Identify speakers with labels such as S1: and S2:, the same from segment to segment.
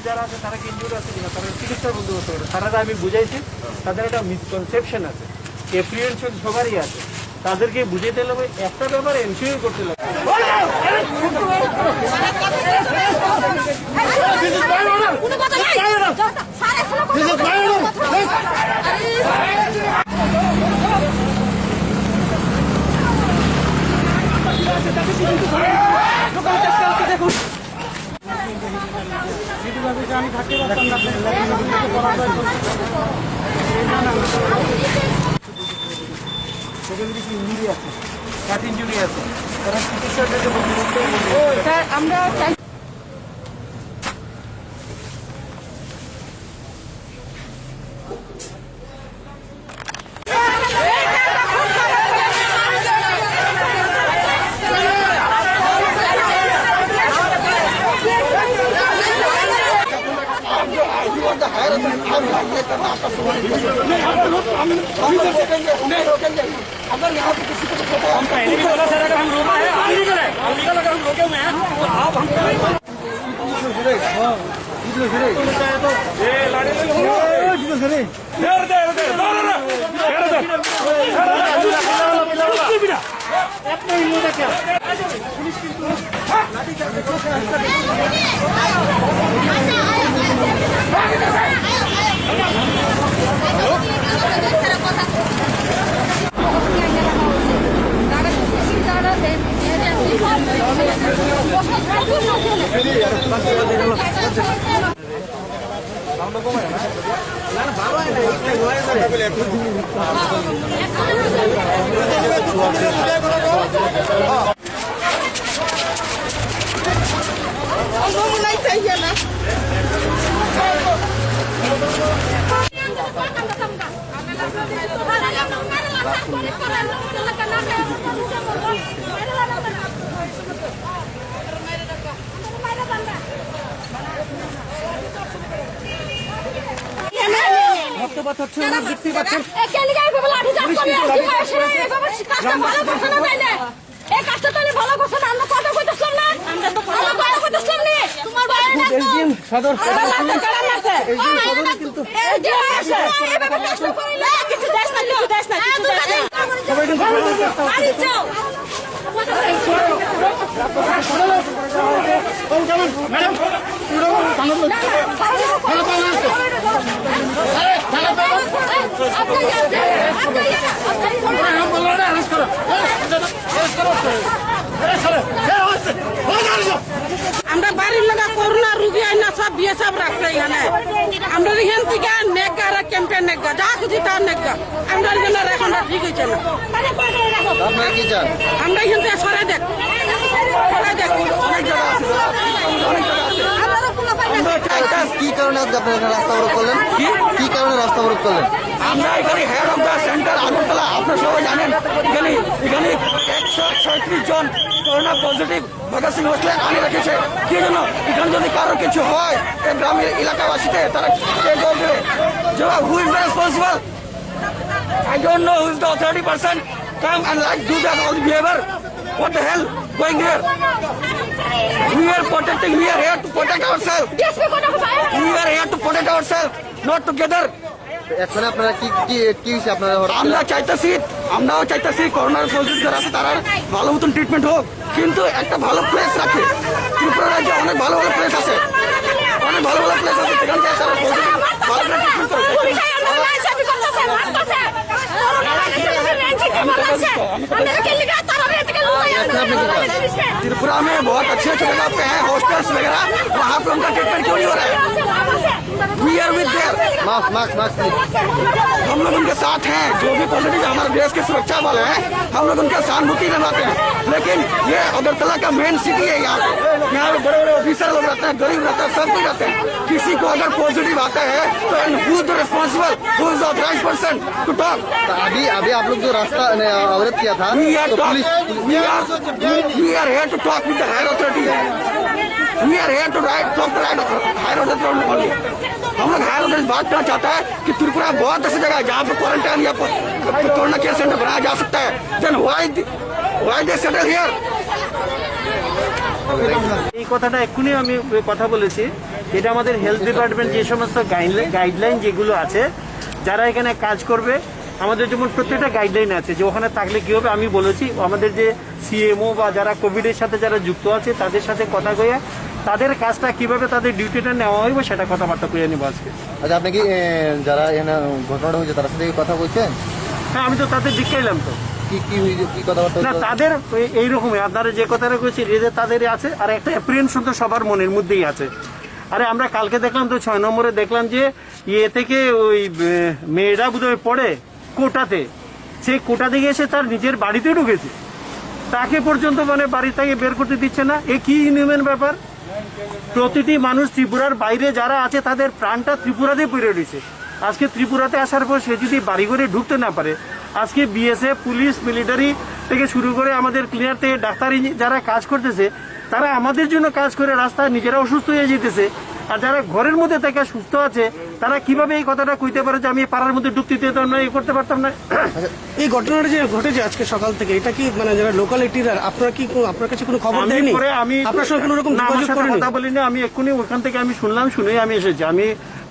S1: যারা আছে তারা কি ইনজুরি আছে কিনা তারা চিকিৎসার বন্দোবস্ত করে তারা আমি বুঝাইছি তাদের একটা মিসকনসেপশন আছে এপ্রিহেনশন সবারই আছে তাদেরকে বুঝাইতে হবে একটা ব্যাপারে এনশিওর করতে হবে আমি থাকতে পারতাম কিছু ইঞ্জুরি আছে কাঠ ইঞ্জুরি আছে তারা চিকিৎসার জন্য আমরা
S2: अगर यहाँ पे किसी को हम पहले भी बोला सर अगर हम रोका है हम अगर हम रोके हुए हैं तो आप हम नहीं चाहिए ना আমরা বাড়ির লাগা করোনা রোগী আইনা সব বিয়ে সব রাখছে এখানে আমরা এখান থেকে নেগা আর ক্যাম্পেইন নেগা যা খুশি তা নেগা আমরা এখানে এখন ঠিক হইছে না আপনারা কি চান আমরা এখান থেকে সরাই দেখ অনেক জায়গা আছে কি কারণে আপনারা রাস্তা অবরোধ করলেন কি কারণে রাস্তা অবরোধ করলেন আমরা এখানে head of the centre Agartala আপনারা সবাই জানেন এখানে 136 জন করোনা পজিটিভ ভগৎ সিং হোস্টেলে আনে রেখেছে কি জন্য এখানে যদি কারোর কিছু হয় গ্রামের এলাকাবাসীতে তারা who is responsible I don't know who is the authority person come and like do that all the behavior what the hell going here we are protecting we are here to protect ourselves we are here to protect ourselves not together এখন আপনারা কি আপনারা আমরাও চাইতেছি করোনার positive যারা আছে তারা ভালো মতন ট্রিটমেন্ট হোক কিন্তু একটা ভালো প্লেস রাখে ত্রিপুরা রাজ্যে অনেক ভালো ভালো প্লেস আছে সেখানে তারা পজিটিভ ভালো করে ট্রিটমেন্ট করে त्रिपुरा में बहुत अच्छे जगह पे हैं हॉस्टल्स वगैरह वहाँ पे उनका ट्रीटमेंट क्यों नहीं हो रहा है We are with them. हम लोग उनके साथ हैं जो भी पॉजिटिव हमारे देश की सुरक्षा वाले हैं हम लोग उनके सहानुभूति निभाते हैं लेकिन ये अगरतला का मेन सिटी है यहाँ पे बड़े बड़े ऑफिसर लोग रहते हैं गरीब रहते हैं सब कोई रहते हैं किसी को अगर पॉजिटिव आता है तो who is the responsible who is the authorised person to talk अभी आप लोग जो रास्ता अवरोध किया था
S3: We are here to talk with the higher authority.
S2: We are here to write from the right higher authority only. हम लोग हायर अथॉरिटी बात करना चाहता है कि त्रिपुरा बहुत ऐसी जगह है जहाँ पे क्वारंटाइन या कोरोना केयर सेंटर बनाया जा सकता है। Then why they settle here?
S1: এই কথাটা এক্ষুনি আমি কথা বলেছি, এটা আমাদের হেলথ ডিপার্টমেন্ট যে সমস্ত গাইডলাইন যেগুলো আছে, যারা এখানে কাজ করবে আমাদের যেমন প্রত্যেকটা গাইডলাইন আছে যে ওখানে থাকলে কি হবে। আমি বলেছি আমাদের যে সিএমও বা যারা কোভিডের সাথে যারা যুক্ত আছে তাদের সাথে কথা কয়ে তাদের কাজটা কিভাবে তাদের ডিউটিটা নেওয়া হইবে সেটা কথাবার্তা কয়ে নেবো আজকে।
S3: আচ্ছা, আপনি কি যারা এখানে ঘটনাটা হয়েছে তার সাথে কি কথা বলছেন?
S1: হ্যাঁ, আমি তো তাদের দেখাইলাম তো।
S3: কি কথাবার্তা
S1: না,
S3: হয়েছে?
S1: তাদের এইরকমই আপনারা যে কথাটা কইছেন এদের তাদেরই আছে, আর একটা অ্যাপ্রিহেনশন তো সবার মনের মধ্যেই আছে। আরে আমরা কালকে দেখলাম তো 6 নম্বরে দেখলাম যে ইয়ে থেকে ওই মেয়েরা বোধহয় পড়ে কোটাতে, সেই কোটা থেকে এসে তার নিজের বাড়িতে ঢুকেছে, তাকে পর্যন্ত মানে বাড়ি থেকে বের করতে দিচ্ছে না। এ কি ইনহিউম্যান ব্যাপার? প্রতিটি মানুষ ত্রিপুরার বাইরে যারা আছে তাদের প্রাণটা ত্রিপুরাতে পড়ে রয়েছে। আজকে ত্রিপুরাতে আসার পর সে যদি বাড়ি ঘরে ঢুকতে না পারে, আজকে বিএসএফ, পুলিশ, মিলিটারি থেকে শুরু করে আমাদের ক্লিয়ার থেকে ডাক্তারি যারা কাজ করতেছে তারা আমাদের জন্য কাজ করে রাস্তায় নিজেরা অসুস্থ হয়ে যেতেছে। আর যারা ঘরের মধ্যে থেকে সুস্থ আছে তারা কিভাবে এই কথাটা কইতে পারে যে আমি পাড়ার মধ্যে ঢুকতে দিতাম না, এই করতে পারতাম না?
S4: এই ঘটনাটা যে ঘটেছে আজকে সকাল থেকে, এটা কি মানে যারা লোকালিটির আপনারা কি আপনার কাছে কোনো খবর দেয়নি?
S1: আমি
S4: আপনার সঙ্গে কোনো রকম
S1: না, আমার
S4: যোগাযোগ
S1: সাথে
S4: করেনি?
S1: কথা বলিনি। আমি এক্ষুনি ওখান থেকে আমি শুনলাম, শুনেই আমি এসেছি। আমি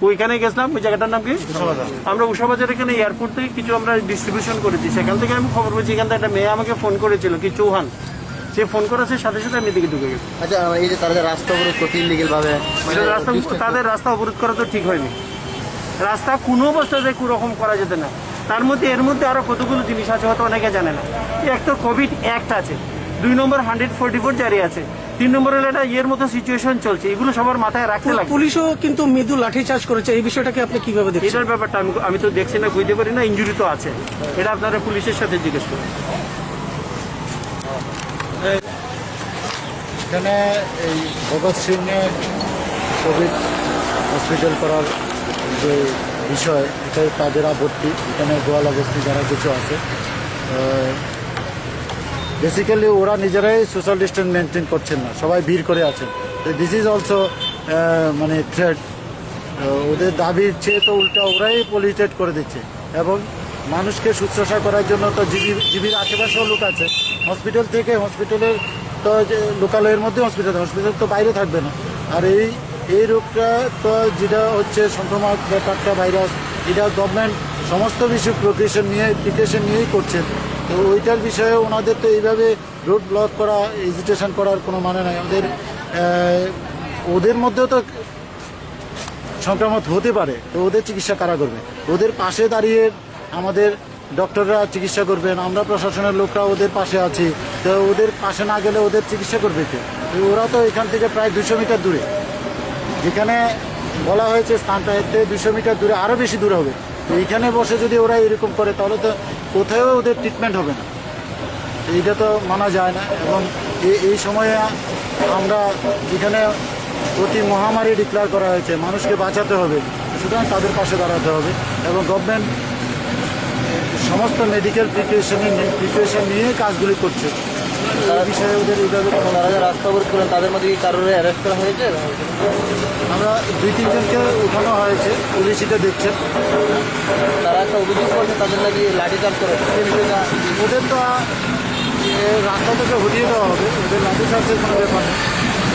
S1: ওইখানে গেছিলাম, ওই জায়গাটার নাম কি আমরা উষাবাজার, এখানে এয়ারপোর্ট থেকে কিছু আমরা ডিস্ট্রিবিউশন করেছি। সেখান থেকে আমি খবর পেয়েছি এখান থেকে একটা মেয়ে আমাকে ফোন করেছিল, কি চৌহান, সে ফোন করেছে, সাথে সাথে আমি দিকে ঢুকে গেছি।
S3: আচ্ছা, এই যে তারা যে রাস্তা অবরোধ করছে ইলিগেল ভাবে,
S1: তাদের রাস্তা অবরোধ করা তো ঠিক হয়নি। রাস্তা কোনো অবস্থাতে কোনো রকম করা যেত না। তার মধ্যে এর মধ্যে আরো কতগুলো জিনিস আছে হয়তো অনেকে জানে না। এক তো কোভিড অ্যাক্ট আছে, 2 নম্বর 144 জারি আছে, 3 নম্বর হলো এটা ইয়ের মতো সিচুয়েশন চলছে। এগুলো সবার মাথায় রাখতে লাগে।
S4: পুলিশও কিন্তু মৃদু লাঠিচার্জ করেছে, এই বিষয়টাকে আপনি কিভাবে দেখছেন?
S1: এটার ব্যাপারটা আমি তো দেখছি না, বুঝতে পারি না। ইনজুরি তো আছে, এটা আপনারা পুলিশের সাথে জিজ্ঞেস করুন।
S5: এখানে এই ভগৎ সিংয়ে কোভিড হসপিটাল করার যে বিষয়, এটাই তাদের আপত্তি। এখানে গোয়ালা বস্তি যারা কিছু আছে, বেসিক্যালি ওরা নিজেরাই সোশ্যাল ডিস্টেন্স মেনটেন করছেন না, সবাই ভিড় করে আছেন। দিস ইজ অলসো মানে থ্রেট। ওদের দাবির চেয়ে তো উল্টা ওরাই পলিউটেড করে দিচ্ছে। এবং মানুষকে শুশ্রূষা করার জন্য তো জিবির আশেপাশেও লোক আছে। হসপিটালের তো লোকালয়ের মধ্যে হসপিটাল তো বাইরে থাকবে না। আর এই রোগটা তো যেটা হচ্ছে সংক্রমক ব্যাপারটা, ভাইরাস, এটা গভর্নমেন্ট সমস্ত কিছু প্রিকশন নিয়েই করছেন। তো ওইটার বিষয়ে ওনাদের তো এইভাবে রোড ব্লক করা, হেজিটেশন করার কোনো মানে নাই। ওদের মধ্যেও তো সংক্রমণ হতে পারে, তো ওদের চিকিৎসা কারা করবে? ওদের পাশে দাঁড়িয়ে আমাদের ডক্টররা চিকিৎসা করবেন, আমরা প্রশাসনের লোকরা ওদের পাশে আছি। তো ওদের পাশে না গেলে ওদের চিকিৎসা করবে কে? ওরা তো এখান থেকে প্রায় 200 মিটার দূরে, যেখানে বলা হয়েছে স্থানটা এতে 200 মিটার দূরে, আরও বেশি দূরে হবে। তো এইখানে বসে যদি ওরা এরকম করে তাহলে তো কোথাও ওদের ট্রিটমেন্ট হবে না। এইটা তো মানা যায় না। এবং এই সময়ে আমরা এখানে অতি মহামারী ডিক্লেয়ার করা হয়েছে, মানুষকে বাঁচাতে হবে, সুতরাং তাদের পাশে দাঁড়াতে হবে। এবং গভর্নমেন্ট সমস্ত মেডিকেল প্রিপারেশন নিয়ে কাজগুলি করছে। এই বিষয়ে ওদের এইভাবে
S3: তারা যে রাস্তা অবরোধ করেন তাদের মধ্যে কি কারোর অ্যারেস্ট করা হয়েছে?
S5: আমরা 2-3 জনকে উঠানো হয়েছে, পুলিশ এটা দেখছে।
S3: তারা একটা অভিযোগ করছে তাদের নাকি লাঠিচার্জ করে, সেই বিষয়টা
S5: ওদের তো রাস্তা থেকে হটিয়ে দেওয়া হবে, ওদের লাঠিচার্জের কোনো ব্যাপার নেই।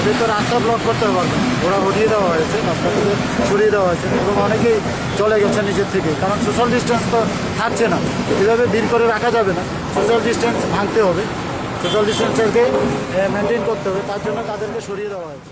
S5: ওদের তো রাস্তা ব্লক করতে পারবে, ওরা হটিয়ে দেওয়া হয়েছে, রাস্তা থেকে সরিয়ে দেওয়া হয়েছে। এবং অনেকেই চলে গেছে নিজের থেকে, কারণ সোশ্যাল ডিস্টেন্স তো থাকছে না। এভাবে ভিড় করে রাখা যাবে না, সোশ্যাল ডিস্টেন্স ভাঙতে হবে, সোশ্যাল ডিস্টেন্সটাকে মেনটেন করতে হবে। তার জন্য তাদেরকে সরিয়ে দেওয়া হয়েছে।